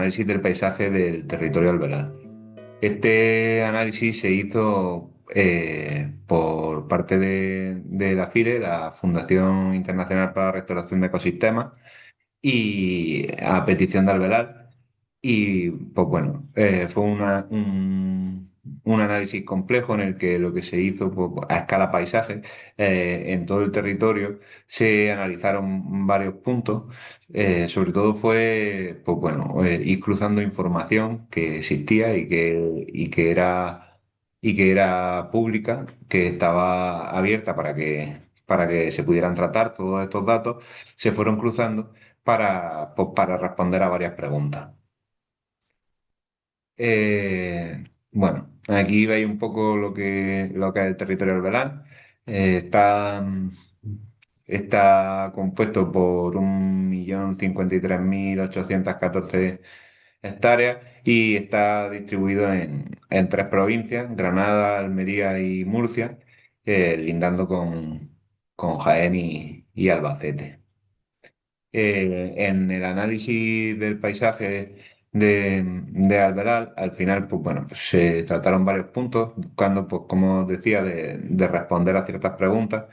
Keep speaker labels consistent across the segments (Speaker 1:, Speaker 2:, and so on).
Speaker 1: análisis del paisaje del territorio alvear. Este análisis se hizo por parte de la FIRE, la Fundación Internacional para la Restauración de Ecosistemas, y a petición de Alvear. Y pues bueno, fue un análisis complejo en el que lo que se hizo pues, a escala paisaje en todo el territorio se analizaron varios puntos. Sobre todo fue pues bueno, ir cruzando información que existía y que era pública, que estaba abierta para que se pudieran tratar todos estos datos, se fueron cruzando para responder a varias preguntas. Bueno, aquí veis un poco lo que es el territorio alvear. Está compuesto por 1.053.814 hectáreas y está distribuido en tres provincias: Granada, Almería y Murcia, lindando con Jaén y Albacete. En el análisis del paisaje de Alvear, al final, pues bueno, pues se trataron varios puntos, buscando, pues como os decía, de responder a ciertas preguntas.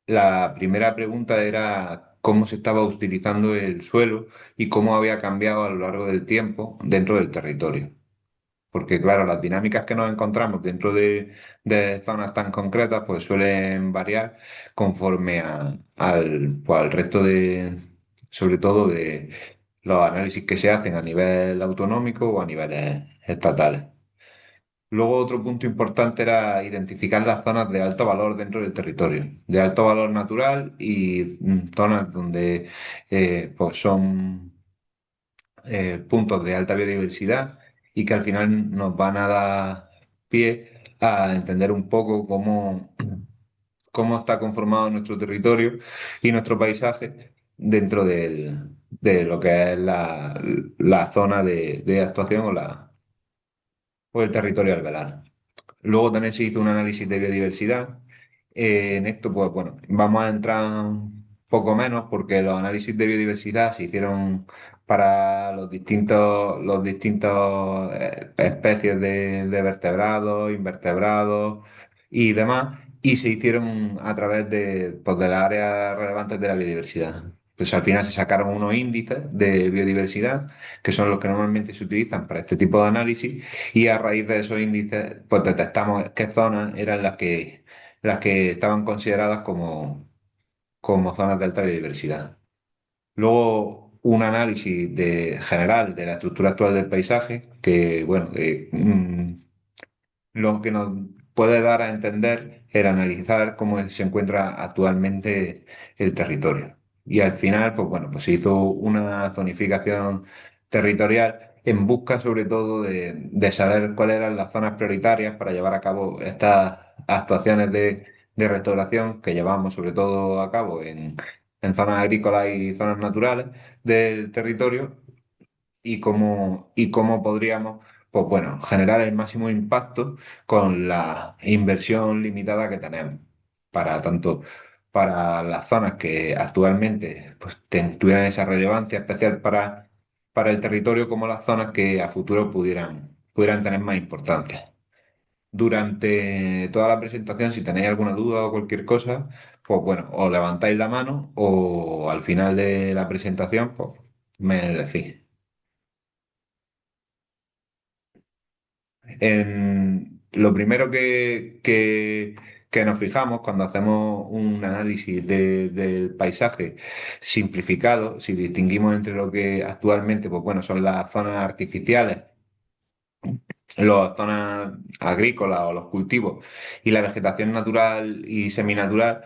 Speaker 1: La primera pregunta era cómo se estaba utilizando el suelo y cómo había cambiado a lo largo del tiempo dentro del territorio. Porque, claro, las dinámicas que nos encontramos dentro de zonas tan concretas, pues suelen variar conforme al resto sobre todo de los análisis que se hacen a nivel autonómico o a niveles estatales. Luego, otro punto importante era identificar las zonas de alto valor dentro del territorio, de alto valor natural y zonas donde pues son puntos de alta biodiversidad y que al final nos van a dar pie a entender un poco cómo está conformado nuestro territorio y nuestro paisaje dentro de lo que es la zona de actuación o el territorio alvear. Luego también se hizo un análisis de biodiversidad. En esto, pues bueno, vamos a entrar un poco menos porque los análisis de biodiversidad se hicieron para los distintos especies de vertebrados, invertebrados y demás, y se hicieron a través pues, de las áreas relevantes de la biodiversidad. Pues al final se sacaron unos índices de biodiversidad, que son los que normalmente se utilizan para este tipo de análisis, y a raíz de esos índices, pues detectamos qué zonas eran las que estaban consideradas como zonas de alta biodiversidad. Luego, un análisis general de la estructura actual del paisaje, que, bueno, lo que nos puede dar a entender el analizar cómo se encuentra actualmente el territorio. Y al final, pues bueno, pues se hizo una zonificación territorial en busca sobre todo de saber cuáles eran las zonas prioritarias para llevar a cabo estas actuaciones de restauración que llevamos sobre todo a cabo en zonas agrícolas y zonas naturales del territorio, y cómo podríamos, pues bueno, generar el máximo impacto con la inversión limitada que tenemos tanto para las zonas que actualmente pues, tuvieran esa relevancia especial para el territorio, como las zonas que a futuro pudieran tener más importancia. Durante toda la presentación, si tenéis alguna duda o cualquier cosa, pues bueno, o levantáis la mano o al final de la presentación, pues me decís. Lo primero que nos fijamos cuando hacemos un análisis del paisaje simplificado, si distinguimos entre lo que actualmente, pues bueno, son las zonas artificiales, las zonas agrícolas o los cultivos y la vegetación natural y seminatural,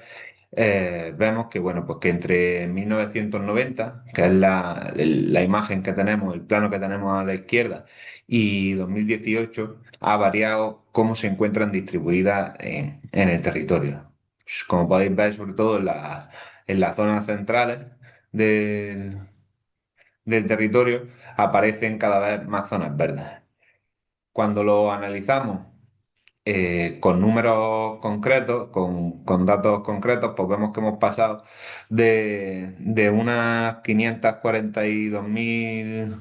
Speaker 1: vemos que, bueno, pues que entre 1990, que es la imagen que tenemos, el plano que tenemos a la izquierda, y 2018, ha variado cómo se encuentran distribuidas en el territorio. Pues, como podéis ver, sobre todo en las zonas centrales del, del territorio, aparecen cada vez más zonas verdes. Cuando lo analizamos con números concretos, con datos concretos, pues vemos que hemos pasado de unas 542.000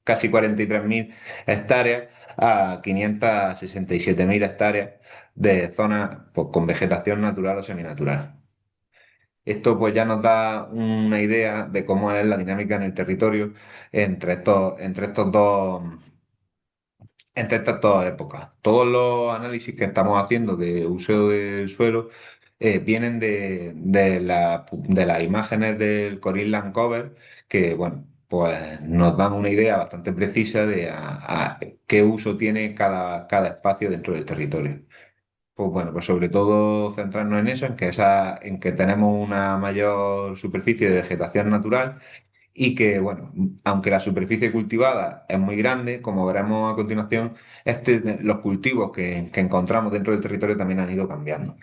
Speaker 1: casi 43.000 hectáreas a 567.000 hectáreas de zonas pues, con vegetación natural o seminatural. Esto pues ya nos da una idea de cómo es la dinámica en el territorio entre estas dos épocas. Todos los análisis que estamos haciendo de uso del suelo vienen de las imágenes del Coral Land Cover, que bueno, pues nos dan una idea bastante precisa de a qué uso tiene cada espacio dentro del territorio. Pues bueno, pues sobre todo centrarnos en eso, en que tenemos una mayor superficie de vegetación natural y que, bueno, aunque la superficie cultivada es muy grande, como veremos a continuación, los cultivos que encontramos dentro del territorio también han ido cambiando.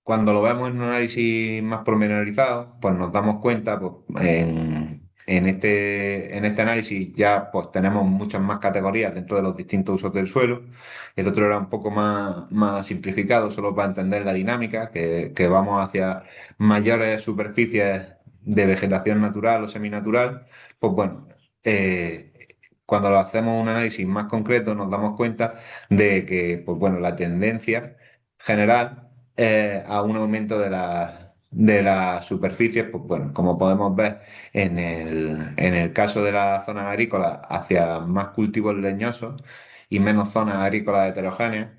Speaker 1: Cuando lo vemos en un análisis más pormenorizado, pues nos damos cuenta, pues, en este análisis ya pues tenemos muchas más categorías dentro de los distintos usos del suelo. El otro era un poco más simplificado, solo para entender la dinámica, que vamos hacia mayores superficies de vegetación natural o seminatural. Pues bueno, eh, cuando lo hacemos un análisis más concreto, nos damos cuenta de que, pues bueno, la tendencia general a un aumento de las superficies, pues bueno, como podemos ver en el caso de las zonas agrícolas, hacia más cultivos leñosos y menos zonas agrícolas heterogéneas.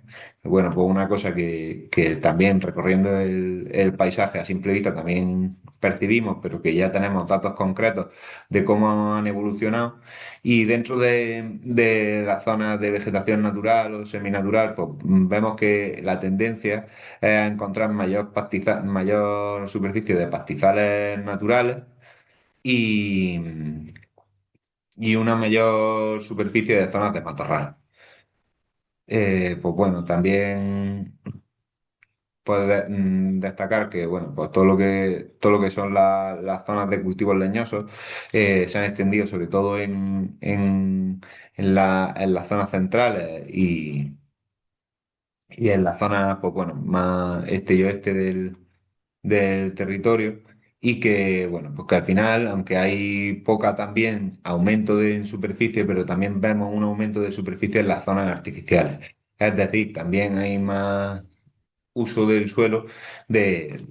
Speaker 1: Bueno, pues una cosa que también recorriendo el paisaje a simple vista también percibimos, pero que ya tenemos datos concretos de cómo han evolucionado. Y dentro de las zonas de vegetación natural o seminatural, pues vemos que la tendencia es a encontrar mayor superficie de pastizales naturales y, y una mayor superficie de zonas de matorral. Pues bueno, también puede destacar que bueno, pues todo lo que son las zonas de cultivos leñosos se han extendido sobre todo en las zonas centrales y en las zonas pues bueno, más este y oeste del territorio y que, bueno, pues que al final, aunque hay poca también aumento en superficie, pero también vemos un aumento de superficie en las zonas artificiales. Es decir, también hay más uso del suelo de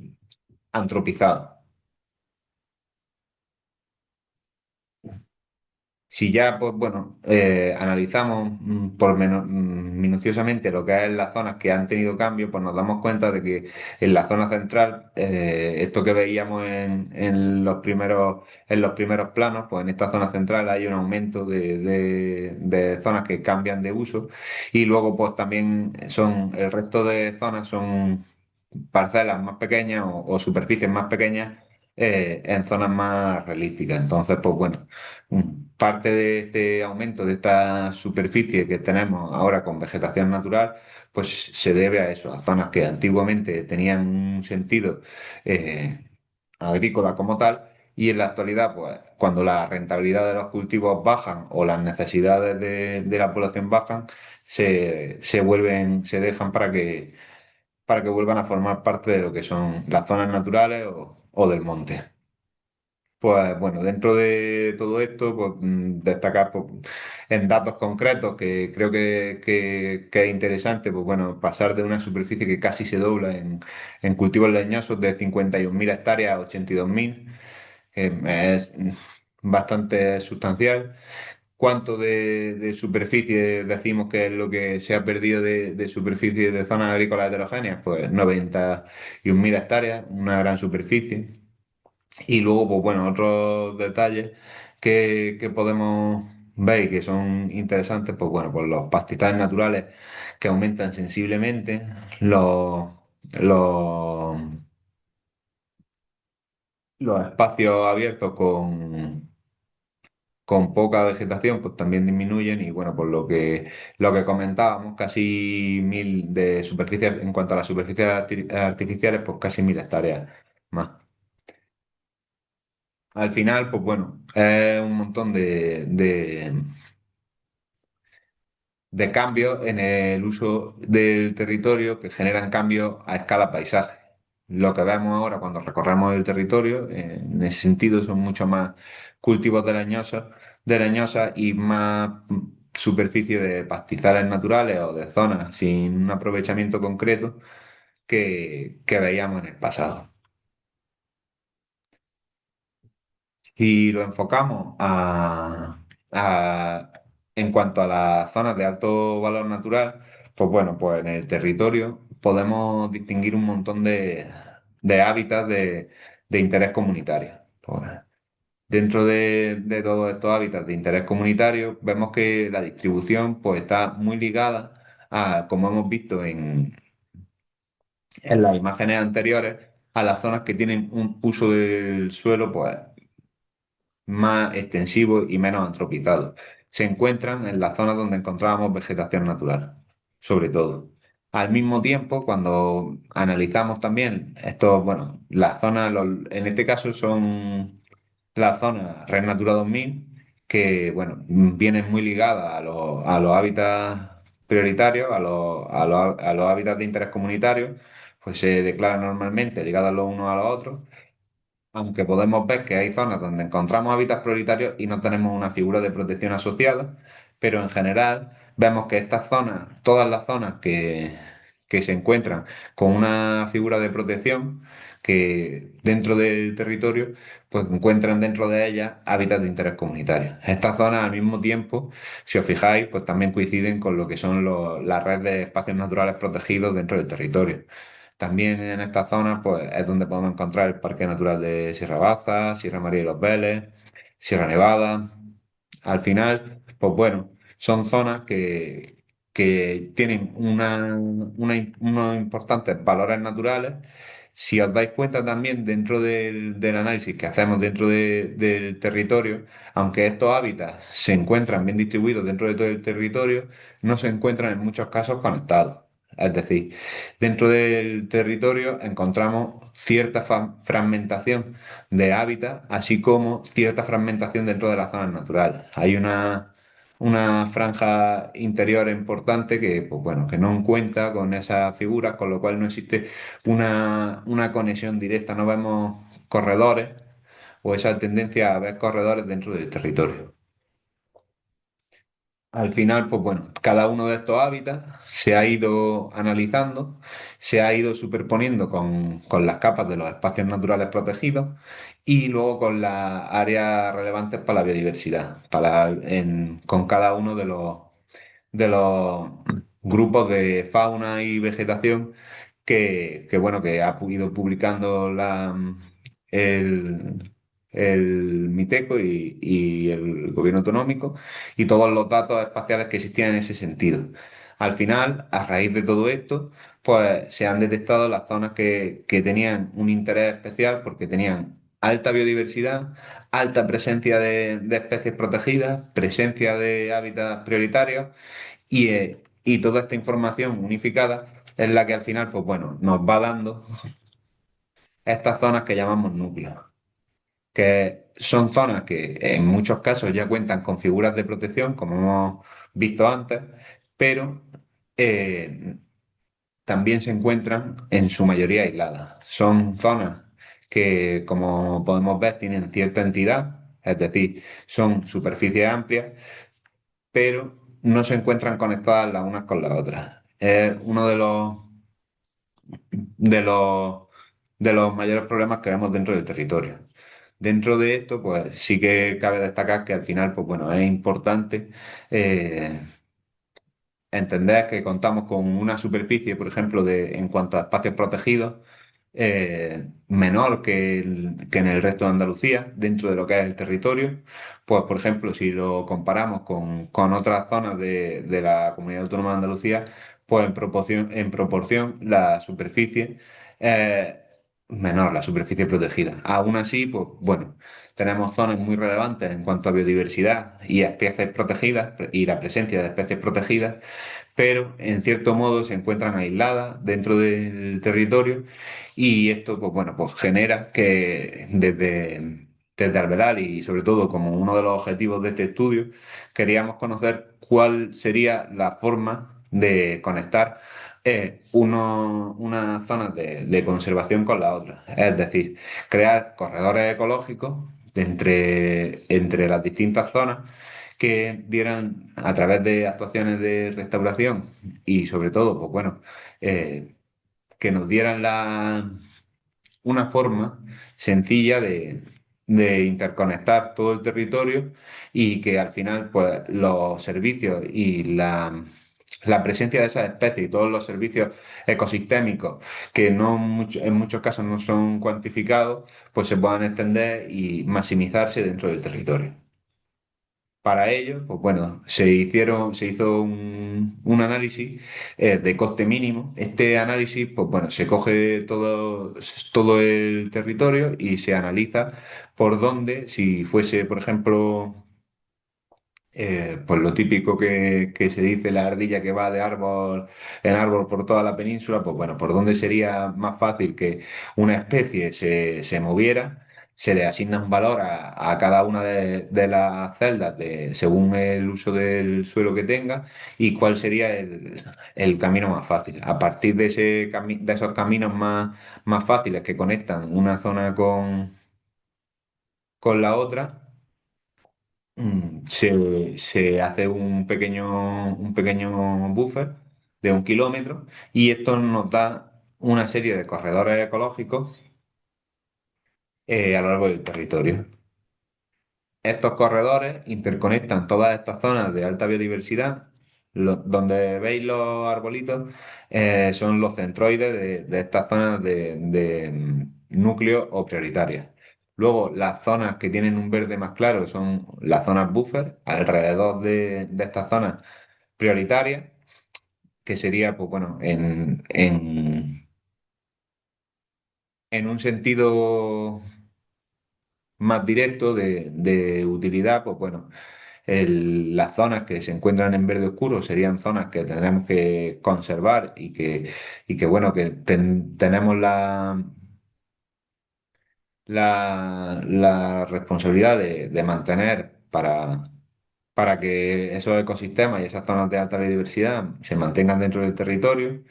Speaker 1: antropizado. Si ya, pues bueno, analizamos minuciosamente lo que es las zonas que han tenido cambios, pues nos damos cuenta de que en la zona central, esto que veíamos en los primeros planos, pues en esta zona central hay un aumento de zonas que cambian de uso y luego pues también el resto de zonas son parcelas más pequeñas o superficies más pequeñas en zonas más realísticas. Entonces, pues bueno. Parte de este aumento de esta superficie que tenemos ahora con vegetación natural, pues se debe a eso, a zonas que antiguamente tenían un sentido eh, agrícola como tal, y en la actualidad, pues cuando la rentabilidad de los cultivos bajan o las necesidades de la población bajan, se dejan para que vuelvan a formar parte de lo que son las zonas naturales o del monte. Pues bueno, dentro de todo esto, pues, destacar pues, en datos concretos que creo que es interesante, pues bueno, pasar de una superficie que casi se dobla en cultivos leñosos de 51.000 hectáreas a 82.000, es bastante sustancial. ¿Cuánto de superficie decimos que es lo que se ha perdido de superficie de zonas agrícolas heterogéneas? Pues 91.000 hectáreas, una gran superficie. Y luego, pues bueno, otros detalles que podemos ver y que son interesantes, pues bueno, pues los pastizales naturales que aumentan sensiblemente, los, los espacios abiertos con poca vegetación, pues también disminuyen y bueno, pues lo que comentábamos, casi 1.000 de superficie, en cuanto a las superficies artificiales, pues casi 1.000 hectáreas más. Al final, pues bueno, es un montón de cambios en el uso del territorio que generan cambios a escala paisaje. lo que vemos ahora cuando recorremos el territorio, en ese sentido, son mucho más cultivos de leñosas y más superficie de pastizales naturales o de zonas sin un aprovechamiento concreto que veíamos en el pasado. Si lo enfocamos en cuanto a las zonas de alto valor natural, pues bueno, pues en el territorio podemos distinguir un montón de hábitats de interés comunitario. Pues, dentro de todos estos hábitats de interés comunitario, vemos que la distribución pues, está muy ligada a, como hemos visto en las imágenes anteriores, a las zonas que tienen un uso del suelo pues, más extensivos y menos antropizados. Se encuentran en las zonas donde encontrábamos vegetación natural, sobre todo. Al mismo tiempo, cuando analizamos también estos, bueno, las zonas, en este caso son las zonas Red Natura 2000, que, bueno, vienen muy ligadas a los hábitats prioritarios, a los hábitats de interés comunitario, pues se declaran normalmente ligadas los unos a los otros, aunque podemos ver que hay zonas donde encontramos hábitats prioritarios y no tenemos una figura de protección asociada, pero en general vemos que estas zonas, todas las zonas que se encuentran con una figura de protección, que dentro del territorio, pues encuentran dentro de ellas hábitats de interés comunitario. Estas zonas al mismo tiempo, si os fijáis, pues también coinciden con lo que son las redes de espacios naturales protegidos dentro del territorio. También en esta zona pues, es donde podemos encontrar el Parque Natural de Sierra Baza, Sierra María y los Vélez, Sierra Nevada. Al final, pues bueno, son zonas que tienen unos importantes valores naturales. Si os dais cuenta también dentro del análisis que hacemos dentro del territorio, aunque estos hábitats se encuentran bien distribuidos dentro de todo el territorio, no se encuentran en muchos casos conectados. Es decir, dentro del territorio encontramos cierta fragmentación de hábitat, así como cierta fragmentación dentro de las zonas naturales. Hay una franja interior importante que, pues bueno, que no cuenta con esas figuras, con lo cual no existe una conexión directa, no vemos corredores o esa tendencia a ver corredores dentro del territorio. Al final, pues bueno, cada uno de estos hábitats se ha ido analizando, se ha ido superponiendo con las capas de los espacios naturales protegidos y luego con las áreas relevantes para la biodiversidad, con cada uno de los grupos de fauna y vegetación bueno, que ha ido publicando el, el MITECO y el gobierno autonómico y todos los datos espaciales que existían en ese sentido. Al final, a raíz de todo esto, pues se han detectado las zonas que tenían un interés especial porque tenían alta biodiversidad, alta presencia de especies protegidas, presencia de hábitats prioritarios y toda esta información unificada es la que al final, pues bueno, nos va dando estas zonas que llamamos núcleos, que son zonas que en muchos casos ya cuentan con figuras de protección, como hemos visto antes, pero eh, también se encuentran en su mayoría aisladas. Son zonas que, como podemos ver, tienen cierta entidad, es decir, son superficies amplias, pero no se encuentran conectadas las unas con las otras. Es uno de los, de los mayores problemas que vemos dentro del territorio. Dentro de esto, pues sí que cabe destacar que al final, pues bueno, es importante eh, entender que contamos con una superficie, por ejemplo, en cuanto a espacios protegidos, menor que en el resto de Andalucía, dentro de lo que es el territorio. Pues, por ejemplo, si lo comparamos con otras zonas de la Comunidad Autónoma de Andalucía, pues en proporción la superficie es menor, la superficie protegida. Aún así, pues bueno, tenemos zonas muy relevantes en cuanto a biodiversidad y especies protegidas y la presencia de especies protegidas, pero en cierto modo se encuentran aisladas dentro del territorio y esto, pues bueno, pues genera que desde Alvear y sobre todo como uno de los objetivos de este estudio, queríamos conocer cuál sería la forma de conectar unas zonas de conservación con la otra. Es decir, crear corredores ecológicos entre las distintas zonas que dieran, a través de actuaciones de restauración y sobre todo, pues bueno, eh, que nos dieran una forma sencilla de interconectar todo el territorio y que al final pues los servicios y la presencia de esas especies y todos los servicios ecosistémicos que en muchos casos no son cuantificados, pues se puedan extender y maximizarse dentro del territorio. Para ello, pues bueno, se hizo un análisis de coste mínimo. Este análisis, pues bueno, se coge todo el territorio y se analiza por dónde, si fuese, por ejemplo, pues lo típico que se dice la ardilla que va de árbol en árbol por toda la península, pues bueno, por dónde sería más fácil que una especie se moviera, se le asigna un valor a cada una de las celdas según el uso del suelo que tenga y cuál sería el camino más fácil. A partir de esos caminos más fáciles que conectan una zona con la otra. Se hace un pequeño buffer de 1 kilómetro y esto nos da una serie de corredores ecológicos a lo largo del territorio. Estos corredores interconectan todas estas zonas de alta biodiversidad. Donde veis los arbolitos son los centroides de estas zonas de núcleo o prioritarias. Luego, las zonas que tienen un verde más claro son las zonas buffer, alrededor de estas zonas prioritarias, que sería, pues bueno, en un sentido más directo de utilidad, pues bueno. Las zonas que se encuentran en verde oscuro serían zonas que tendremos que conservar y que bueno, que tenemos la responsabilidad de mantener para que esos ecosistemas y esas zonas de alta biodiversidad se mantengan dentro del territorio.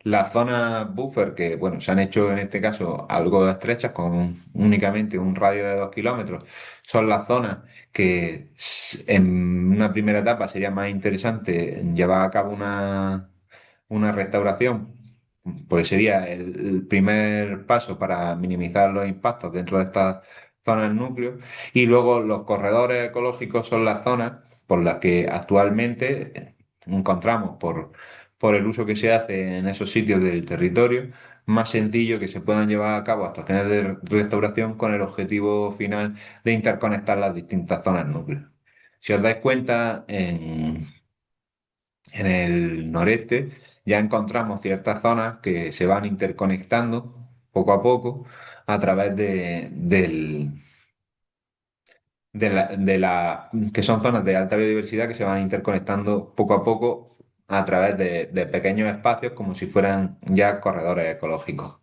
Speaker 1: Las zonas buffer, que bueno, se han hecho en este caso algo estrechas, con únicamente un radio de 2 kilómetros, son las zonas que en una primera etapa sería más interesante llevar a cabo una restauración, pues sería el primer paso para minimizar los impactos dentro de estas zonas núcleo. Y luego los corredores ecológicos son las zonas por las que actualmente encontramos por el uso que se hace en esos sitios del territorio, más sencillo que se puedan llevar a cabo actuaciones de restauración con el objetivo final de interconectar las distintas zonas núcleo. Si os dais cuenta, en el noreste ya encontramos ciertas zonas que se van interconectando poco a poco a través que son zonas de alta biodiversidad que se van interconectando poco a poco a través de pequeños espacios como si fueran ya corredores ecológicos.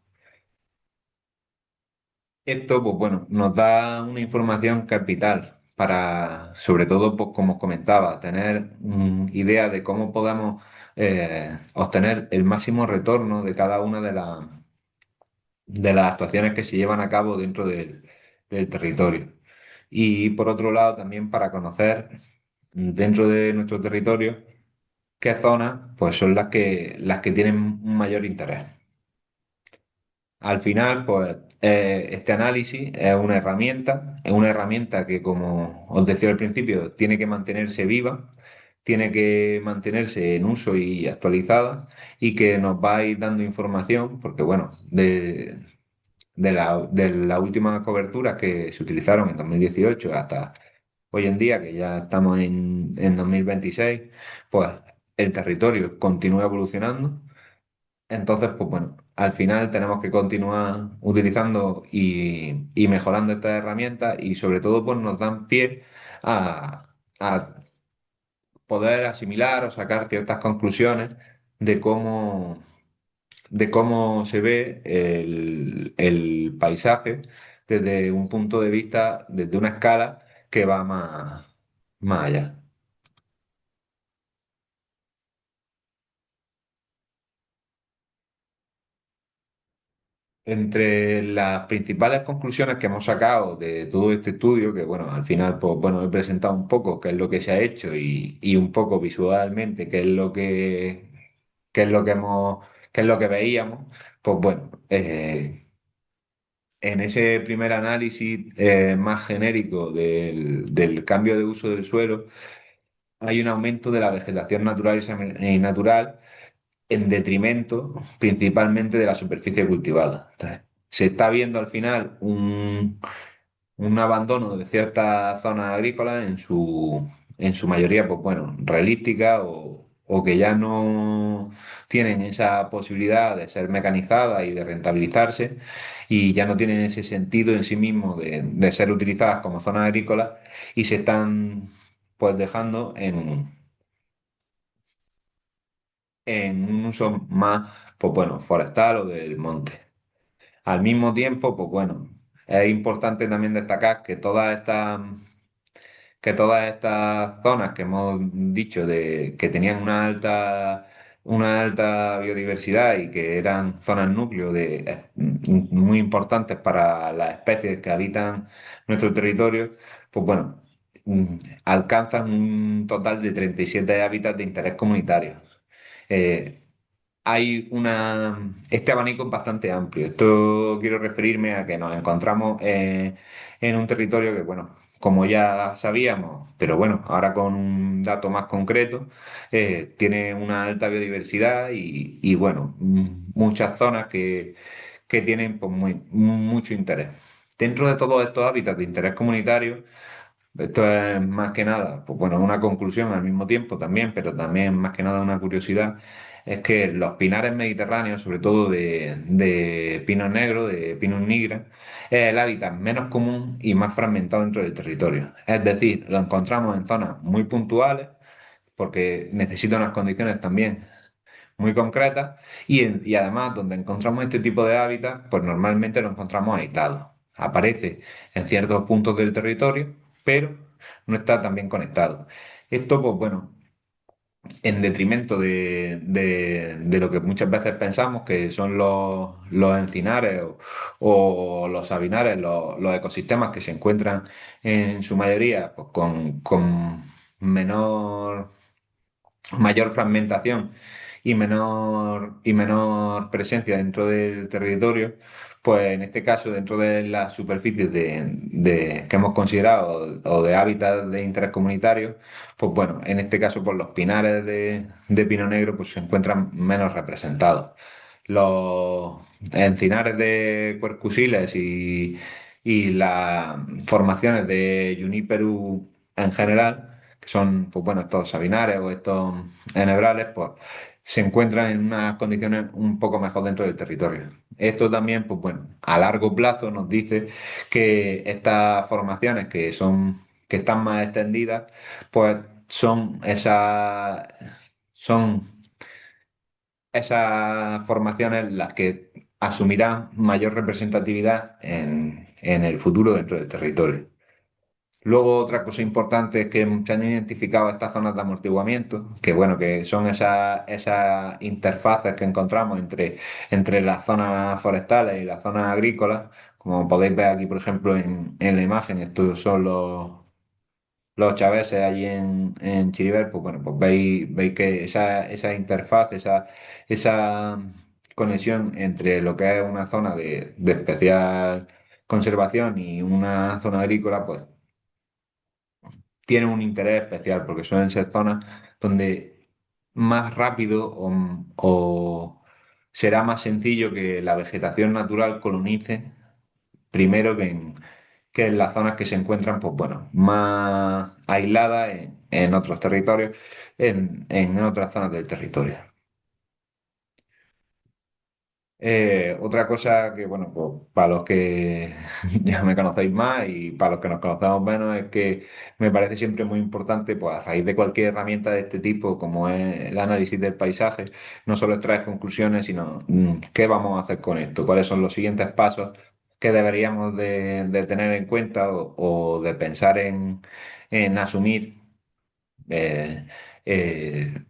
Speaker 1: Esto, pues bueno, nos da una información capital para, sobre todo, pues como os comentaba, tener idea de cómo podamos obtener el máximo retorno de cada una de las actuaciones que se llevan a cabo dentro del territorio. Y por otro lado, también para conocer dentro de nuestro territorio qué zonas pues son las que tienen un mayor interés. Al final, pues este análisis es una herramienta que, como os decía al principio, tiene que mantenerse viva, tiene que mantenerse en uso y actualizada y que nos va a ir dando información, porque bueno, de las últimas coberturas que se utilizaron en 2018 hasta hoy en día, que ya estamos en 2026, pues el territorio continúa evolucionando. Entonces, pues bueno, al final tenemos que continuar utilizando y mejorando estas herramientas y sobre todo pues nos dan pie a poder asimilar o sacar ciertas conclusiones de cómo se ve el paisaje desde un punto de vista, desde una escala que va más allá. Entre las principales conclusiones que hemos sacado de todo este estudio, que bueno, al final, pues bueno, he presentado un poco qué es lo que se ha hecho y un poco visualmente qué es lo que qué es lo que veíamos, pues bueno, en ese primer análisis más genérico del cambio de uso del suelo, hay un aumento de la vegetación natural y natural en detrimento principalmente de la superficie cultivada. Entonces, se está viendo al final un abandono de ciertas zonas agrícolas en su mayoría, pues bueno, realísticas o que ya no tienen esa posibilidad de ser mecanizadas y de rentabilizarse y ya no tienen ese sentido en sí mismo de ser utilizadas como zonas agrícolas y se están pues dejando en un uso más, pues bueno, forestal o del monte. Al mismo tiempo, pues bueno, es importante también destacar que todas estas zonas que hemos dicho que tenían una alta biodiversidad y que eran zonas núcleo muy importantes para las especies que habitan nuestro territorio, pues bueno, alcanzan un total de 37 hábitats de interés comunitario. Eh, Este abanico es bastante amplio. Esto quiero referirme a que nos encontramos en un territorio que, bueno, como ya sabíamos, pero bueno, ahora con un dato más concreto, tiene una alta biodiversidad y, bueno, muchas zonas que tienen pues, mucho interés. Dentro de todos estos hábitats de interés comunitario, esto es más que nada, pues bueno, una conclusión al mismo tiempo también, pero también más que nada una curiosidad, es que los pinares mediterráneos, sobre todo de pino negro, de pinus nigra, es el hábitat menos común y más fragmentado dentro del territorio. Es decir, lo encontramos en zonas muy puntuales, porque necesita unas condiciones también muy concretas y además donde encontramos este tipo de hábitat, pues normalmente lo encontramos aislado. Aparece en ciertos puntos del territorio, pero no está tan bien conectado. Esto, pues bueno, en detrimento de lo que muchas veces pensamos que son los encinares o los sabinares, los ecosistemas que se encuentran en su mayoría pues, con menor mayor fragmentación y menor presencia dentro del territorio, pues en este caso, dentro de las superficies que hemos considerado o de hábitat de interés comunitario, pues bueno, en este caso, pues los pinares de pino negro pues, se encuentran menos representados. Los encinares de Quercus y las formaciones de Juniperus en general, que son, pues bueno, estos sabinares o estos enhebrales, pues se encuentran en unas condiciones un poco mejor dentro del territorio. Esto también, pues bueno, a largo plazo nos dice que estas formaciones que están más extendidas, pues son esas formaciones las que asumirán mayor representatividad en el futuro dentro del territorio. Luego, otra cosa importante es que se han identificado estas zonas de amortiguamiento, que bueno, que son esas interfaces que encontramos entre las zonas forestales y las zonas agrícolas. Como podéis ver aquí, por ejemplo, en la imagen, estos son los chaveses allí en Chiribel, pues bueno, pues veis que esa interfaz, esa conexión entre lo que es una zona de especial conservación y una zona agrícola, pues tienen un interés especial porque suelen ser zonas donde más rápido o será más sencillo que la vegetación natural colonice primero que en las zonas que se encuentran, pues bueno, más aisladas en otros territorios, en otras zonas del territorio. Otra cosa que, bueno, pues para los que ya me conocéis más y para los que nos conocemos menos, es que me parece siempre muy importante, pues a raíz de cualquier herramienta de este tipo, como es el análisis del paisaje, no solo extraer conclusiones, sino qué vamos a hacer con esto, cuáles son los siguientes pasos que deberíamos de tener en cuenta o de pensar en asumir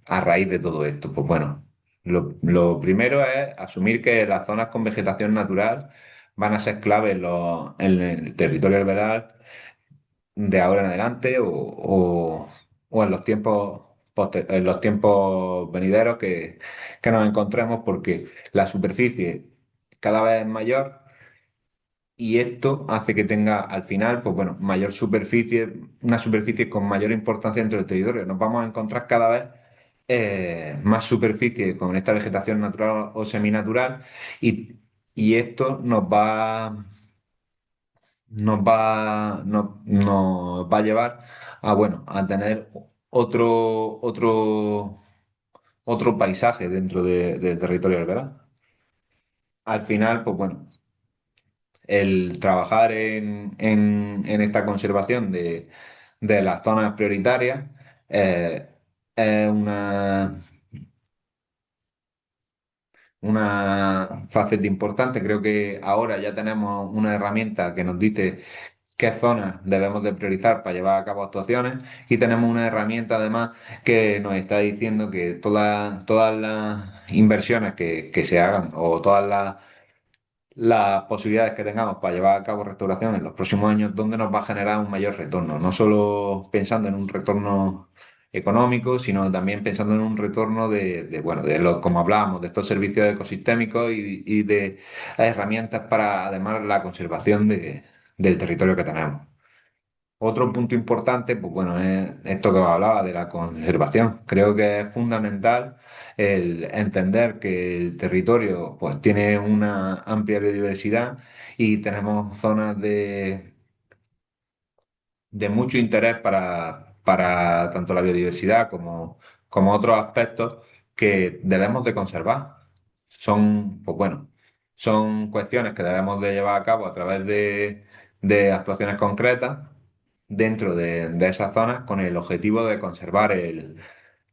Speaker 1: a raíz de todo esto. Pues bueno. Lo primero es asumir que las zonas con vegetación natural van a ser clave en el territorio alveolar de ahora en adelante o en los tiempos, en los tiempos venideros que nos encontremos, porque la superficie cada vez es mayor y esto hace que tenga al final, pues bueno, mayor superficie, una superficie con mayor importancia dentro del territorio. Nos vamos a encontrar cada vez más superficie con esta vegetación natural o seminatural y, y esto nos va a llevar a, bueno, a tener otro paisaje dentro del territorio del verano. Al final, pues bueno, el trabajar en esta conservación de las zonas prioritarias eh, es una faceta importante. Creo que ahora ya tenemos una herramienta que nos dice qué zonas debemos de priorizar para llevar a cabo actuaciones y tenemos una herramienta además que nos está diciendo que todas las inversiones que se hagan o todas las posibilidades que tengamos para llevar a cabo restauración en los próximos años, dónde nos va a generar un mayor retorno, no solo pensando en un retorno económico, sino también pensando en un retorno bueno, como hablábamos, de estos servicios ecosistémicos y de herramientas para además la conservación del territorio que tenemos. Otro punto importante, pues bueno, es esto que os hablaba de la conservación. Creo que es fundamental el entender que el territorio pues tiene una amplia biodiversidad y tenemos zonas de mucho interés para tanto la biodiversidad como otros aspectos que debemos de conservar. Son, pues bueno, son cuestiones que debemos de llevar a cabo a través de actuaciones concretas dentro de esas zonas con el objetivo de conservar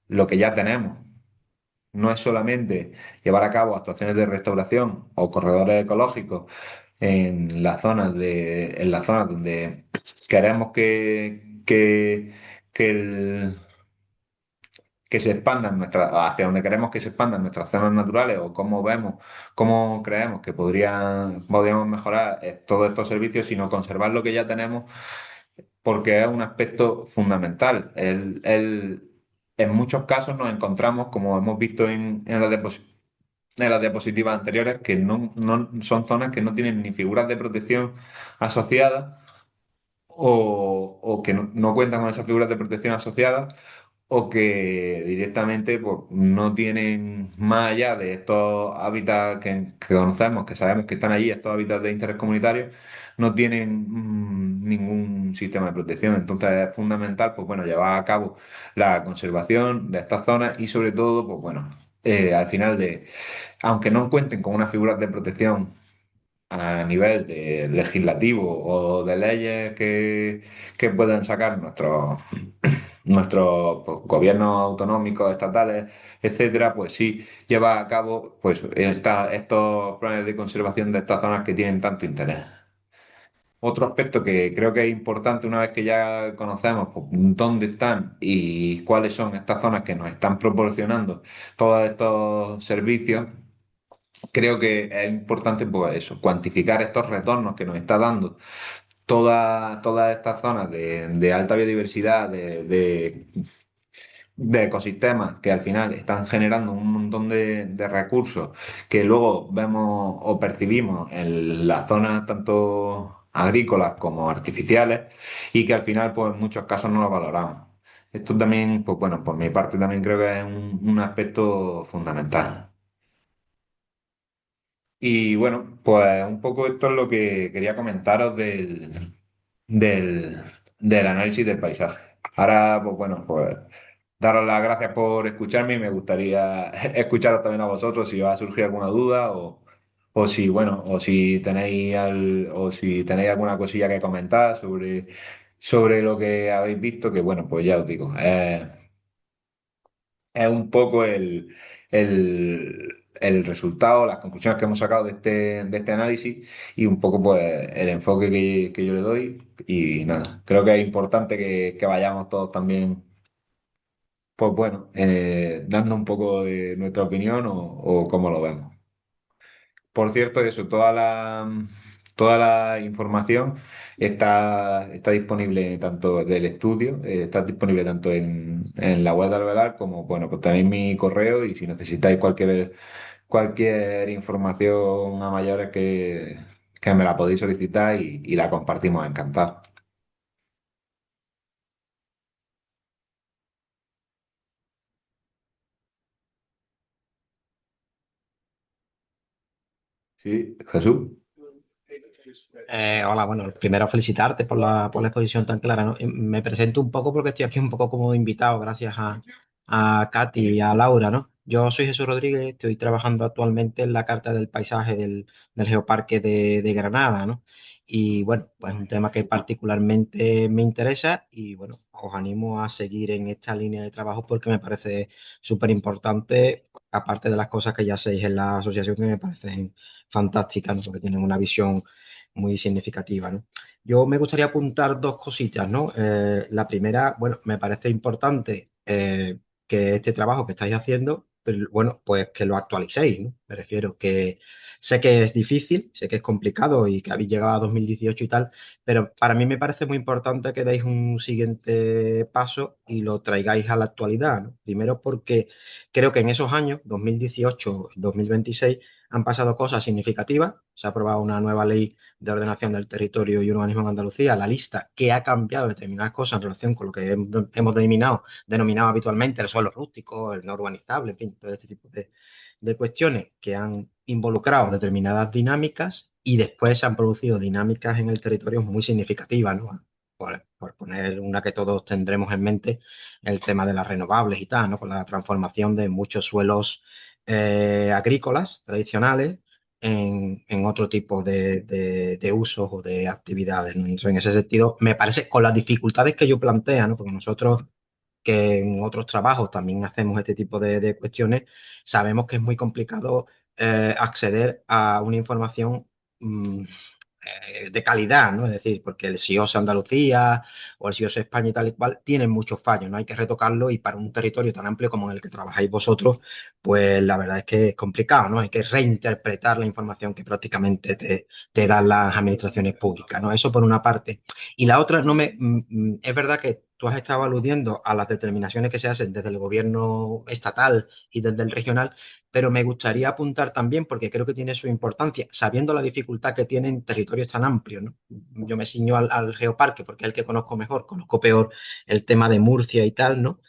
Speaker 1: lo que ya tenemos. No es solamente llevar a cabo actuaciones de restauración o corredores ecológicos en las zonas donde queremos que se expandan hacia donde queremos que se expandan nuestras zonas naturales o cómo creemos que podríamos mejorar todos estos servicios, sino conservar lo que ya tenemos porque es un aspecto fundamental. En muchos casos nos encontramos, como hemos visto en las diapositivas anteriores, que no son zonas que no tienen ni figuras de protección asociadas o que no cuentan con esas figuras de protección asociadas o que directamente pues, no tienen más allá de estos hábitats que conocemos, que sabemos que están allí, estos hábitats de interés comunitario, no tienen ningún sistema de protección. Entonces es fundamental pues, bueno, llevar a cabo la conservación de estas zonas y sobre todo, pues bueno, al final aunque no cuenten con unas figuras de protección a nivel de legislativo o de leyes que puedan sacar nuestros pues, gobiernos autonómicos, estatales, etcétera, pues sí lleva a cabo pues estos planes de conservación de estas zonas que tienen tanto interés. Otro aspecto que creo que es importante una vez que ya conocemos pues, dónde están y cuáles son estas zonas que nos están proporcionando todos estos servicios. Creo que es importante pues eso, cuantificar estos retornos que nos está dando todas estas zonas de alta biodiversidad, de ecosistemas que al final están generando un montón de recursos que luego vemos o percibimos en las zonas tanto agrícolas como artificiales y que al final pues en muchos casos no lo valoramos. Esto también, pues bueno, por mi parte también creo que es un aspecto fundamental. Y bueno, pues un poco esto es lo que quería comentaros del, del análisis del paisaje. Ahora, pues bueno, pues daros las gracias por escucharme y me gustaría escucharos también a vosotros si os ha surgido alguna duda o si, bueno, o si tenéis alguna cosilla que comentar sobre lo que habéis visto, que bueno, pues ya os digo, es un poco el resultado, las conclusiones que hemos sacado de este análisis y un poco pues el enfoque que yo le doy. Y nada, creo que es importante que vayamos todos también Pues bueno, dando un poco de nuestra opinión o cómo lo vemos. Por cierto, eso, toda la información está disponible tanto del estudio, está disponible tanto en la web de Alvear como, bueno, pues tenéis mi correo y si necesitáis cualquier información a mayores que me la podéis solicitar y la compartimos encantado. Sí, Jesús.
Speaker 2: Hola, bueno, primero felicitarte por la exposición tan clara, ¿no? Me presento un poco porque estoy aquí un poco como invitado, gracias a Katy y a Laura, ¿no? Yo soy Jesús Rodríguez, estoy trabajando actualmente en la Carta del Paisaje del Geoparque de Granada, ¿no? Y bueno, pues es un tema que particularmente me interesa y bueno, os animo a seguir en esta línea de trabajo porque me parece súper importante, aparte de las cosas que ya hacéis en la asociación que me parecen fantásticas, ¿no? Porque tienen una visión muy significativa, ¿no? Yo me gustaría apuntar dos cositas, ¿no? La primera, bueno, me parece importante que este trabajo que estáis haciendo, pero, bueno, pues que lo actualicéis, ¿no? Me refiero que sé que es difícil, sé que es complicado y que habéis llegado a 2018 y tal, pero para mí me parece muy importante que deis un siguiente paso y lo traigáis a la actualidad, ¿no? Primero porque creo que en esos años, 2018, 2026, han pasado cosas significativas. Se ha aprobado una nueva ley de ordenación del territorio y urbanismo en Andalucía, la lista que ha cambiado determinadas cosas en relación con lo que hemos denominado habitualmente el suelo rústico, el no urbanizable, en fin, todo este tipo de cuestiones que han involucrado determinadas dinámicas y después se han producido dinámicas en el territorio muy significativas, ¿no? Por poner una que todos tendremos en mente, el tema de las renovables y tal, ¿no? Con la transformación de muchos suelos agrícolas tradicionales en otro tipo de usos o de actividades, ¿no? Entonces, en ese sentido, me parece, con las dificultades que yo planteo, ¿no? Porque nosotros que en otros trabajos también hacemos este tipo de cuestiones, sabemos que es muy complicado acceder a una información mm, de calidad, ¿no? Es decir, porque el SIOS Andalucía o el SIOS España y tal y cual tienen muchos fallos, ¿no? Hay que retocarlo y para un territorio tan amplio como en el que trabajáis vosotros, pues la verdad es que es complicado, ¿no? Hay que reinterpretar la información que prácticamente te dan las administraciones públicas, ¿no? Eso por una parte. Y la otra, no me, es verdad que tú has estado aludiendo a las determinaciones que se hacen desde el gobierno estatal y desde el regional, pero me gustaría apuntar también, porque creo que tiene su importancia, sabiendo la dificultad que tienen territorios tan amplios, ¿no? Yo me ciño al geoparque porque es el que conozco mejor, conozco peor el tema de Murcia y tal, ¿no?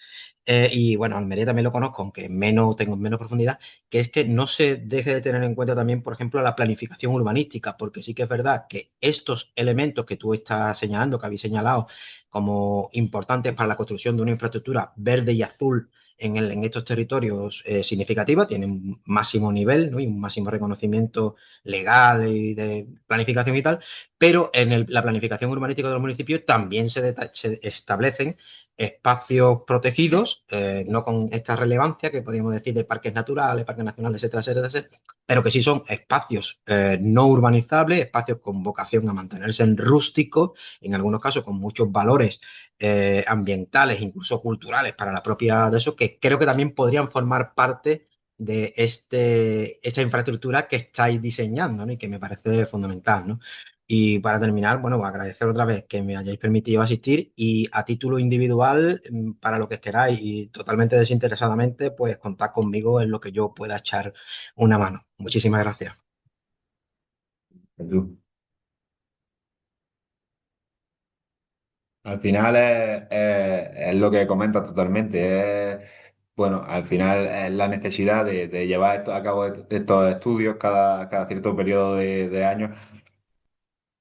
Speaker 2: Y bueno, Almería también lo conozco, aunque menos, tengo menos profundidad, que es que no se deje de tener en cuenta también, por ejemplo, la planificación urbanística, porque sí que es verdad que estos elementos que tú estás señalando, que habéis señalado como importantes para la construcción de una infraestructura verde y azul en estos territorios significativa, tienen un máximo nivel, ¿no? Y un máximo reconocimiento legal y de planificación y tal, pero en la planificación urbanística de los municipios también se establecen espacios protegidos, no con esta relevancia que podríamos decir de parques naturales, parques nacionales, etcétera, etcétera, etcétera, pero que sí son espacios no urbanizables, espacios con vocación a mantenerse en rústico, en algunos casos con muchos valores ambientales, incluso culturales para la propia de eso, que creo que también podrían formar parte de esta infraestructura que estáis diseñando, ¿no? Y que me parece fundamental, ¿no? Y para terminar, bueno, agradecer otra vez que me hayáis permitido asistir y a título individual, para lo que queráis y totalmente desinteresadamente, pues contad conmigo en lo que yo pueda echar una mano. Muchísimas gracias.
Speaker 1: Jesús. Al final es lo que comentas totalmente. Bueno, al final es la necesidad de llevar a cabo estos estudios cada cierto periodo de años.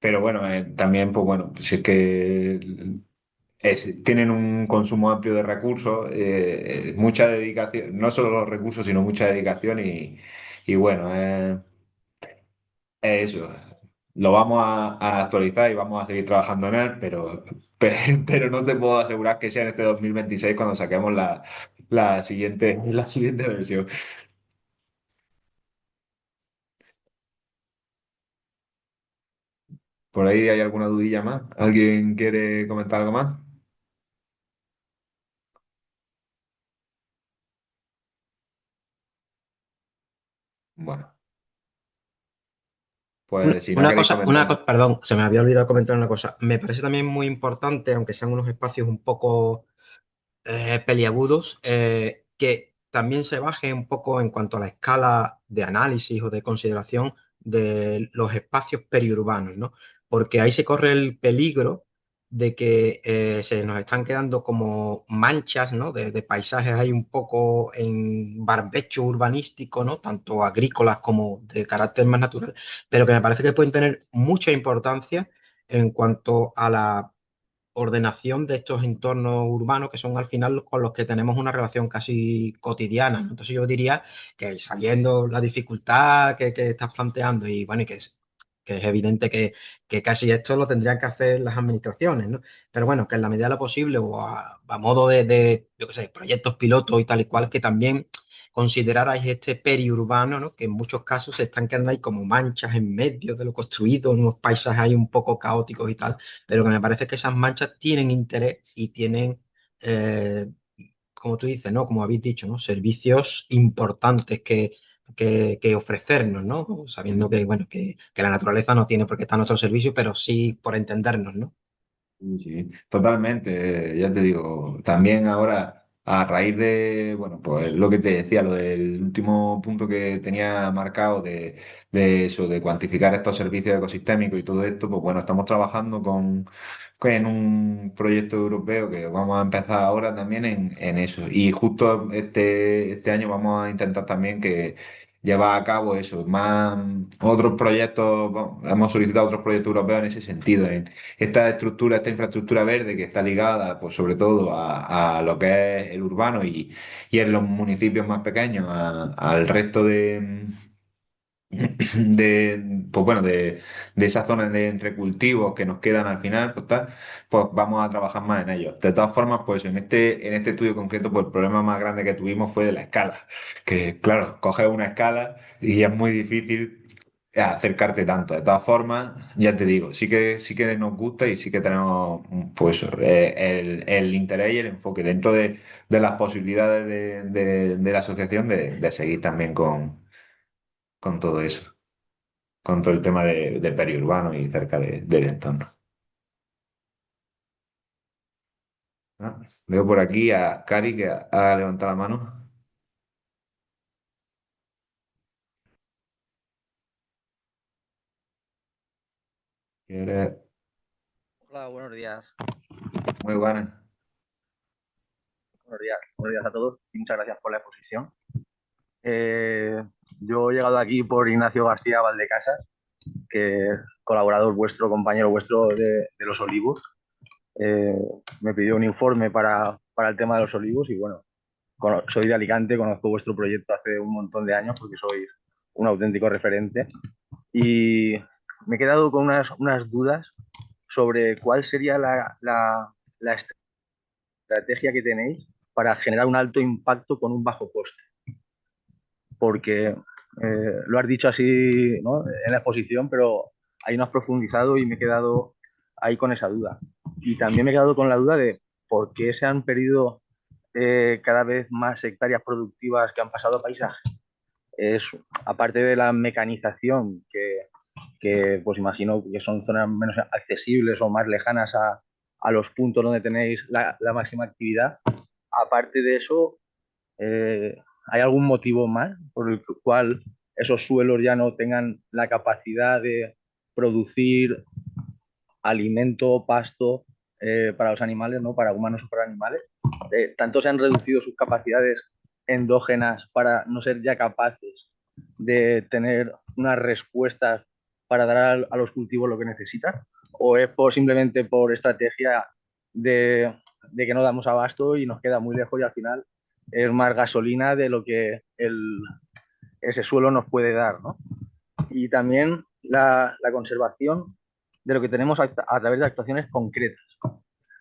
Speaker 1: Pero bueno, también, pues bueno, pues es que tienen un consumo amplio de recursos, mucha dedicación, no solo los recursos, sino mucha dedicación y bueno, es eso. Lo vamos a actualizar y vamos a seguir trabajando en él, pero no te puedo asegurar que sea en este 2026 cuando saquemos la siguiente versión. ¿Por ahí hay alguna dudilla más? ¿Alguien quiere comentar algo más? Bueno, pues si no queréis
Speaker 2: Perdón, se me había olvidado comentar una cosa. Me parece también muy importante, aunque sean unos espacios un poco peliagudos, que también se baje un poco en cuanto a la escala de análisis o de consideración de los espacios periurbanos, ¿no? Porque ahí se corre el peligro de que se nos están quedando como manchas, ¿no? De paisajes ahí un poco en barbecho urbanístico, ¿no? Tanto agrícolas como de carácter más natural, pero que me parece que pueden tener mucha importancia en cuanto a la ordenación de estos entornos urbanos que son al final con los que tenemos una relación casi cotidiana, ¿no? Entonces yo diría que sabiendo la dificultad que estás planteando y bueno, que es evidente que casi esto lo tendrían que hacer las administraciones, ¿no? Pero bueno, que en la medida de lo posible o a modo yo qué sé, proyectos pilotos y tal y cual, que también considerarais este periurbano, ¿no? Que en muchos casos se están quedando ahí como manchas en medio de lo construido, unos paisajes ahí un poco caóticos y tal, pero que me parece que esas manchas tienen interés y tienen, eh, como tú dices, ¿no? Como habéis dicho, ¿no? Servicios importantes que ofrecernos, ¿no? Sabiendo que, bueno, que la naturaleza no tiene por qué estar a nuestro servicio, pero sí por entendernos, ¿no?
Speaker 1: Sí, sí, totalmente, ya te digo, también ahora a raíz de, bueno, pues lo que te decía, lo del último punto que tenía marcado de eso, de cuantificar estos servicios ecosistémicos y todo esto, pues bueno, estamos trabajando en un proyecto europeo que vamos a empezar ahora también en eso. Y justo este año vamos a intentar también que llevar a cabo eso, más otros proyectos, bueno, hemos solicitado otros proyectos europeos en ese sentido, en esta estructura, esta infraestructura verde que está ligada, pues sobre todo a lo que es el urbano y en los municipios más pequeños, al resto pues bueno, de esas zonas de entre cultivos que nos quedan al final, pues, tal, pues vamos a trabajar más en ellos. De todas formas, pues en este estudio concreto, pues el problema más grande que tuvimos fue de la escala, que claro, coges una escala y es muy difícil acercarte tanto. De todas formas, ya te digo, sí que nos gusta y sí que tenemos pues el interés y el enfoque dentro de las posibilidades de la asociación de seguir también con todo eso, con todo el tema de periurbano y cerca del entorno. Ah, veo por aquí a Cari que ha levantado la mano. Que eres
Speaker 3: Hola, buenos días.
Speaker 1: muy buena.
Speaker 3: Buenos días a todos y muchas gracias por la exposición. Eh, yo he llegado aquí por Ignacio García Valdecasas, que es colaborador vuestro, compañero vuestro de los olivos. Eh, Me pidió un informe para el tema de los olivos y bueno, soy de Alicante, conozco vuestro proyecto hace un montón de años porque sois un auténtico referente y me he quedado con unas dudas sobre cuál sería la estrategia que tenéis para generar un alto impacto con un bajo coste. Porque lo has dicho así, ¿no?, en la exposición, pero ahí no has profundizado y me he quedado ahí con esa duda. Y también me he quedado con la duda de por qué se han perdido cada vez más hectáreas productivas que han pasado a paisaje. Es, aparte de la mecanización, que pues imagino que son zonas menos accesibles o más lejanas a los puntos donde tenéis la máxima actividad, aparte de eso, ¿hay algún motivo más por el cual esos suelos ya no tengan la capacidad de producir alimento, pasto para los animales, ¿no?, para humanos o para animales? Tanto se han reducido sus capacidades endógenas para no ser ya capaces de tener unas respuestas para dar a los cultivos lo que necesitan, o es simplemente por estrategia de que no damos abasto y nos queda muy lejos y al final es más gasolina de lo que ese suelo nos puede dar, ¿no? Y también la conservación de lo que tenemos a través de actuaciones concretas.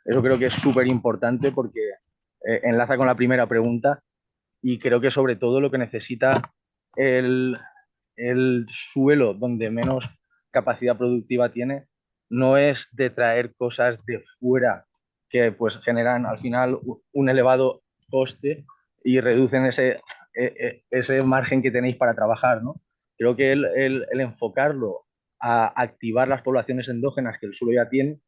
Speaker 3: Eso creo que es súper importante porque enlaza con la primera pregunta y creo que sobre todo lo que necesita el, el suelo donde menos capacidad productiva tiene no es de traer cosas de fuera que pues generan al final un elevado coste y reducen ese margen que tenéis para trabajar, ¿no? Creo que el enfocarlo a activar las poblaciones endógenas que el suelo ya tiene,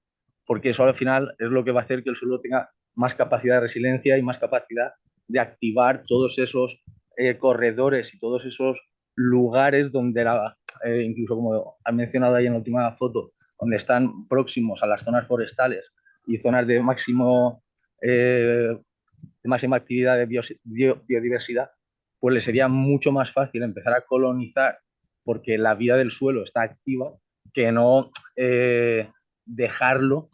Speaker 3: porque eso al final es lo que va a hacer que el suelo tenga más capacidad de resiliencia y más capacidad de activar todos esos corredores y todos esos lugares donde, incluso como han mencionado ahí en la última foto, donde están próximos a las zonas forestales y zonas de máxima actividad de biodiversidad, pues le sería mucho más fácil empezar a colonizar porque la vida del suelo está activa que no dejarlo,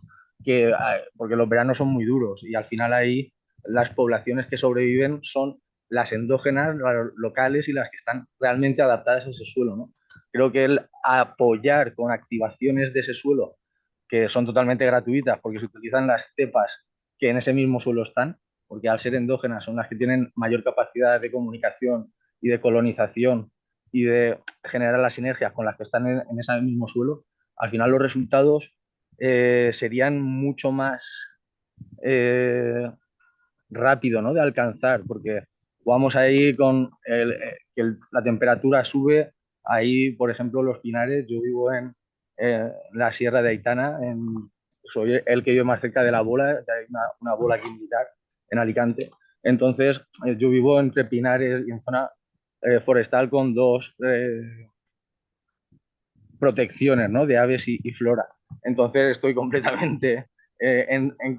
Speaker 3: porque los veranos son muy duros y al final ahí las poblaciones que sobreviven son las endógenas, las locales y las que están realmente adaptadas a ese suelo, ¿no? Creo que el apoyar con activaciones de ese suelo, que son totalmente gratuitas porque se utilizan las cepas que en ese mismo suelo están, porque al ser endógenas son las que tienen mayor capacidad de comunicación y de colonización y de generar las sinergias con las que están en ese mismo suelo, al final los resultados serían mucho más eh, rápido, ¿no?, de alcanzar, porque vamos ahí con la temperatura sube, ahí por ejemplo los pinares, yo vivo en la Sierra de Aitana, soy el que vive más cerca de la bola, que hay una bola aquí militar en Alicante, entonces yo vivo entre pinares y en zona forestal con dos protecciones, ¿no?, de aves y flora. Entonces estoy completamente eh, en, en,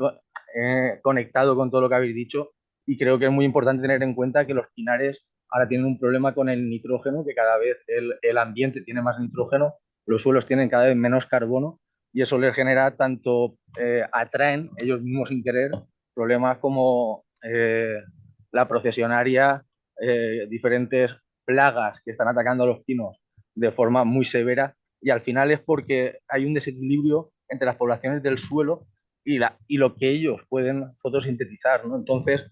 Speaker 3: conectado con todo lo que habéis dicho y creo que es muy importante tener en cuenta que los pinares ahora tienen un problema con el nitrógeno, que cada vez el ambiente tiene más nitrógeno, los suelos tienen cada vez menos carbono y eso les genera tanto, atraen ellos mismos sin querer problemas como la procesionaria, diferentes plagas que están atacando a los pinos de forma muy severa y al final es porque hay un desequilibrio entre las poblaciones del suelo y lo que ellos pueden fotosintetizar, ¿no? Entonces,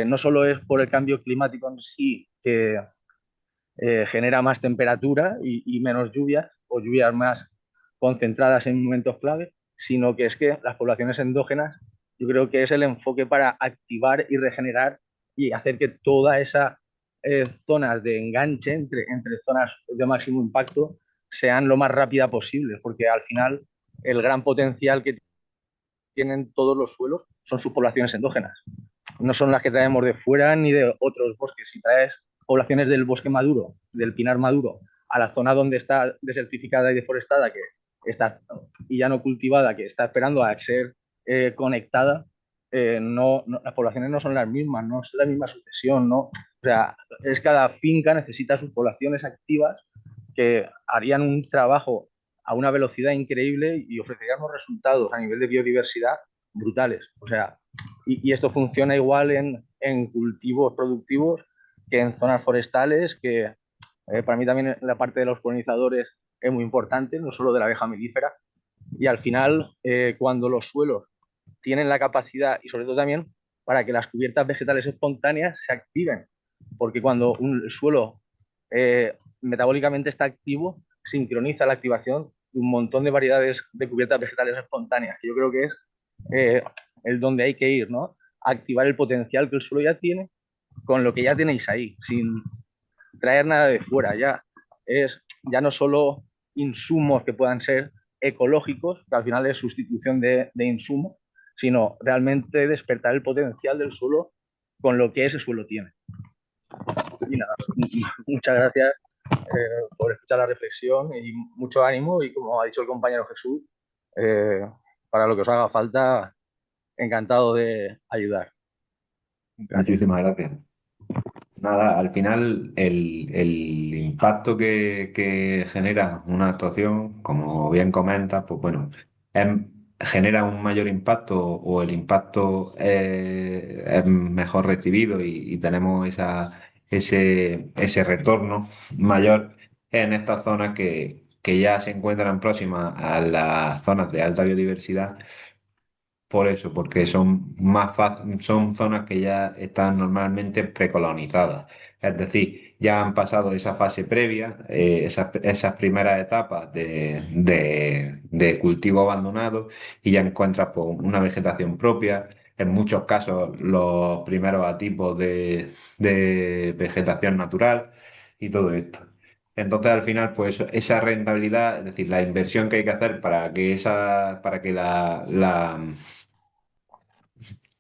Speaker 3: no solo es por el cambio climático en sí que genera más temperatura y menos lluvias o lluvias más concentradas en momentos clave, sino que es que las poblaciones endógenas yo creo que es el enfoque para activar y regenerar y hacer que toda esa zonas de enganche entre zonas de máximo impacto sean lo más rápida posible, porque al final el gran potencial que tienen todos los suelos son sus poblaciones endógenas. No son las que traemos de fuera ni de otros bosques. Si traes poblaciones del bosque maduro, del pinar maduro, a la zona donde está desertificada y deforestada, que está y ya no cultivada, que está esperando a ser conectada, las poblaciones no son las mismas, no es la misma sucesión, ¿no? O sea, es cada finca necesita sus poblaciones activas que harían un trabajo a una velocidad increíble y ofrecerían unos resultados a nivel de biodiversidad brutales. O sea, y esto funciona igual en cultivos productivos que en zonas forestales, que para mí también la parte de los polinizadores es muy importante, no solo de la abeja melífera. Y al final, cuando los suelos tienen la capacidad y sobre todo también para que las cubiertas vegetales espontáneas se activen, porque cuando un suelo metabólicamente está activo, sincroniza la activación de un montón de variedades de cubiertas vegetales espontáneas, que yo creo que es eh, el donde hay que ir, ¿no? Activar el potencial que el suelo ya tiene con lo que ya tenéis ahí, sin traer nada de fuera. Ya no solo insumos que puedan ser ecológicos, que al final es sustitución de insumos, sino realmente despertar el potencial del suelo con lo que ese suelo tiene. Y nada, muchas gracias por escuchar la reflexión y mucho ánimo y como ha dicho el compañero Jesús, eh, para lo que os haga falta, encantado de ayudar. Gracias.
Speaker 1: Muchísimas gracias. Nada, al final el impacto que genera una actuación, como bien comentas, pues bueno, es- genera un mayor impacto o el impacto es mejor recibido y tenemos ese retorno mayor en estas zonas que ya se encuentran próximas a las zonas de alta biodiversidad por eso, porque son zonas que ya están normalmente precolonizadas. Es decir, ya han pasado esa fase previa, esas primeras etapas de cultivo abandonado y ya encuentras pues, una vegetación propia. En muchos casos, los primeros atipos de vegetación natural y todo esto. Entonces, al final, pues esa rentabilidad, es decir, la inversión que hay que hacer para que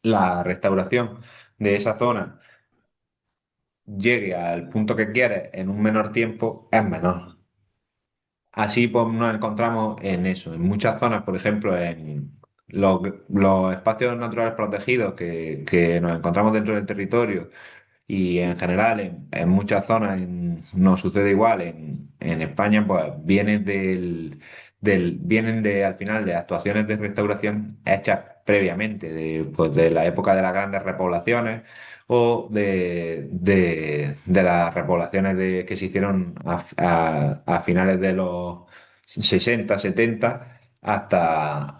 Speaker 1: la restauración de esa zona llegue al punto que quieres en un menor tiempo, es menor. Así pues nos encontramos en eso, en muchas zonas, por ejemplo, en los espacios naturales protegidos que nos encontramos dentro del territorio y en general en muchas zonas nos sucede igual. En España pues vienen de al final de actuaciones de restauración hechas previamente, pues, de la época de las grandes repoblaciones o de las repoblaciones que se hicieron a finales de los 60 70 hasta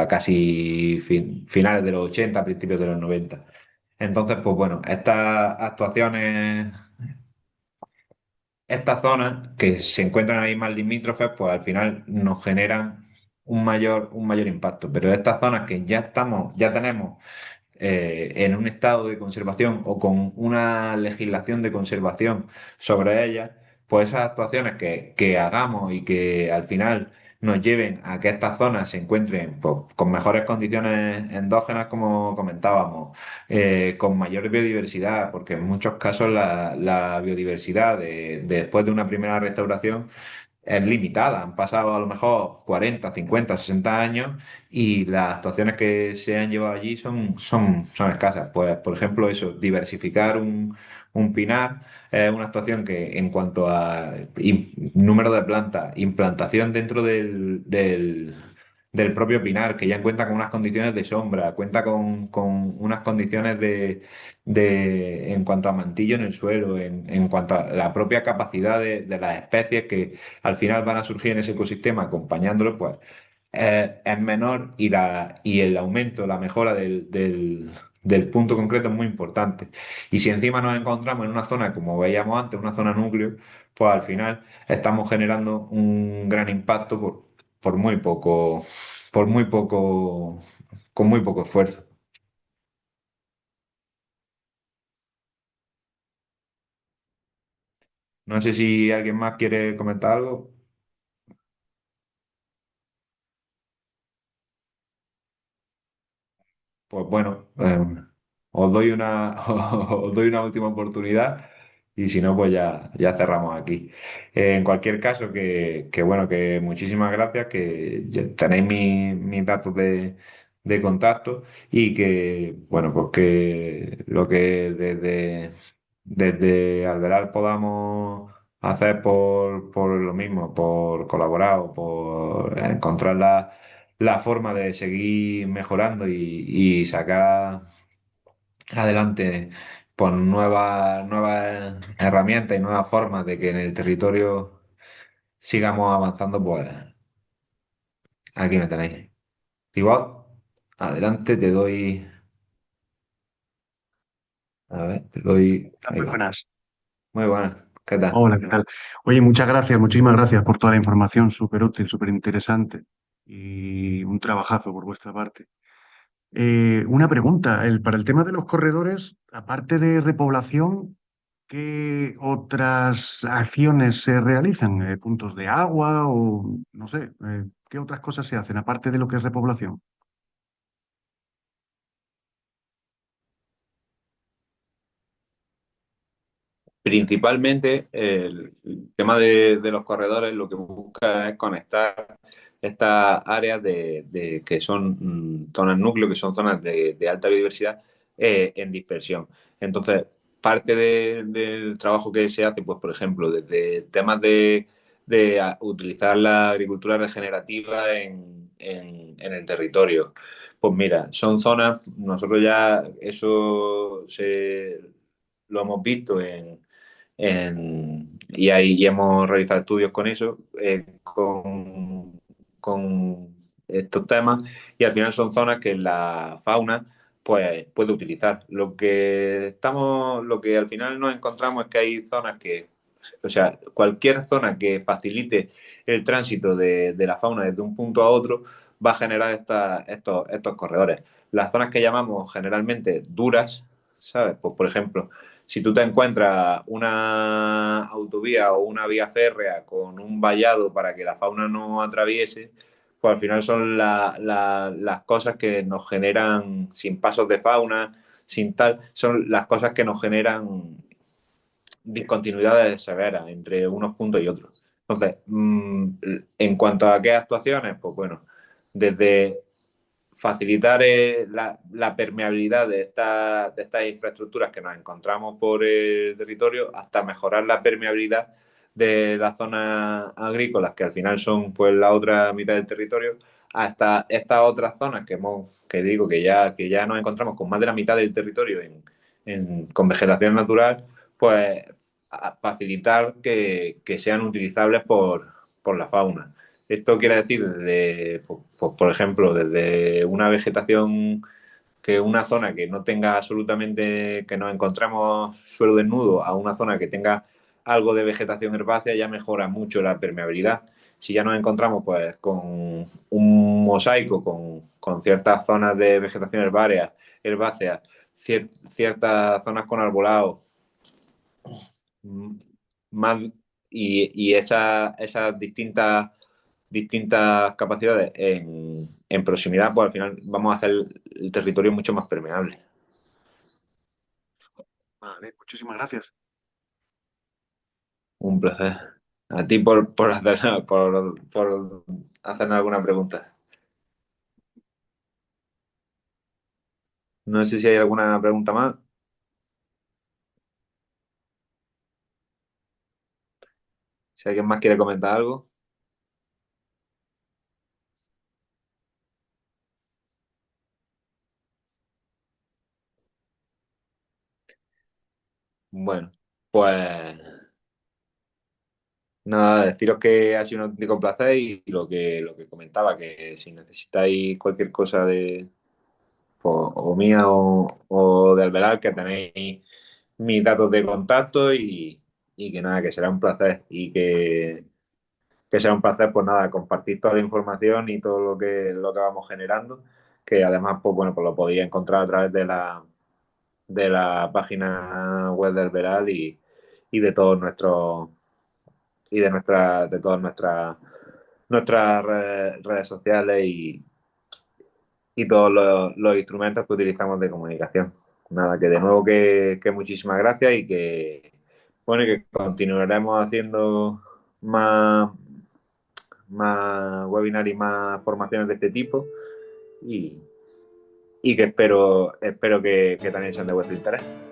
Speaker 1: casi finales de los 80 principios de los 90. Entonces, pues bueno, estas zonas que se encuentran ahí más limítrofes, pues al final nos generan un mayor impacto. Pero estas zonas que ya tenemos en un estado de conservación o con una legislación de conservación sobre ellas, pues esas actuaciones que hagamos y que al final nos lleven a que estas zonas se encuentren pues, con mejores condiciones endógenas, como comentábamos, con mayor biodiversidad, porque en muchos casos la biodiversidad después de una primera restauración es limitada. Han pasado a lo mejor 40, 50, 60 años y las actuaciones que se han llevado allí son escasas. Pues, por ejemplo, eso, diversificar un pinar es una actuación que en cuanto a número de plantas, implantación dentro del propio pinar, que ya cuenta con unas condiciones de sombra, cuenta con unas condiciones en cuanto a mantillo en el suelo, en cuanto a la propia capacidad de las especies que al final van a surgir en ese ecosistema acompañándolo, pues es menor y el aumento, la mejora del punto concreto es muy importante. Y si encima nos encontramos en una zona, como veíamos antes, una zona núcleo, pues al final estamos generando un gran impacto por muy poco, por muy poco, con muy poco esfuerzo. No sé si alguien más quiere comentar algo. Pues bueno, os doy una última oportunidad y si no, pues ya cerramos aquí. En cualquier caso, bueno, que muchísimas gracias, que ya tenéis mis datos de contacto y que, bueno, pues que lo que desde Alvear podamos hacer por lo mismo, por colaborar o por encontrar la forma de seguir mejorando y sacar adelante pues, nuevas herramientas y nuevas formas de que en el territorio sigamos avanzando, pues aquí me tenéis. Igual, adelante, a ver, te doy, ahí
Speaker 4: Muy
Speaker 1: va.
Speaker 4: buenas.
Speaker 1: Muy buenas, ¿qué tal?
Speaker 4: Hola, ¿qué tal? Oye, muchas gracias, muchísimas gracias por toda la información, súper útil, súper interesante y un trabajazo por vuestra parte. Una pregunta, para el tema de los corredores, aparte de repoblación, ¿qué otras acciones se realizan? ¿Puntos de agua o no sé, qué otras cosas se hacen aparte de lo que es repoblación?
Speaker 1: Principalmente el tema de los corredores lo que busca es conectar estas áreas que son zonas núcleo, que son zonas de alta biodiversidad en dispersión. Entonces, parte del trabajo que se hace, pues por ejemplo, desde temas de utilizar la agricultura regenerativa en el territorio. Pues mira, son zonas, nosotros ya lo hemos visto y hemos realizado estudios con eso, con estos temas, y al final son zonas que la fauna pues, puede utilizar. Lo que al final nos encontramos es que hay zonas o sea, cualquier zona que facilite el tránsito de la fauna desde un punto a otro va a generar estos corredores. Las zonas que llamamos generalmente duras, ¿sabes? Pues por ejemplo, si tú te encuentras una autovía o una vía férrea con un vallado para que la fauna no atraviese, pues al final son las cosas que nos generan, sin pasos de fauna, sin tal, son las cosas que nos generan discontinuidades severas entre unos puntos y otros. Entonces, en cuanto a qué actuaciones, pues bueno, desde facilitar la permeabilidad de estas infraestructuras que nos encontramos por el territorio hasta mejorar la permeabilidad de las zonas agrícolas, que al final son pues la otra mitad del territorio, hasta estas otras zonas que digo que ya nos encontramos con más de la mitad del territorio con vegetación natural, pues a facilitar que sean utilizables por la fauna. Esto quiere decir, desde, pues, por ejemplo, desde una vegetación, que una zona que no tenga absolutamente, que nos encontremos suelo desnudo, a una zona que tenga algo de vegetación herbácea, ya mejora mucho la permeabilidad. Si ya nos encontramos pues con un mosaico con ciertas zonas de vegetación herbácea, ciertas zonas con arbolado, más, y esas distintas capacidades en proximidad, pues al final vamos a hacer el territorio mucho más permeable.
Speaker 4: Vale, muchísimas gracias.
Speaker 1: Un placer. A ti por hacernos alguna pregunta. No sé si hay alguna pregunta más. Si alguien más quiere comentar algo. Bueno, pues nada, deciros que ha sido un auténtico placer y lo que comentaba, que si necesitáis cualquier cosa o mía o de Alvear, que tenéis mis datos de contacto y que nada, que será un placer que será un placer, pues nada, compartir toda la información y todo lo que vamos generando, que además, pues bueno, pues lo podéis encontrar a través de la página web del Veral y de todos nuestros y de todas nuestras redes sociales y todos los instrumentos que utilizamos de comunicación. Nada, que de nuevo que muchísimas gracias y que bueno, y que continuaremos haciendo más, más webinars y más formaciones de este tipo y, y que espero que también sean de vuestro interés.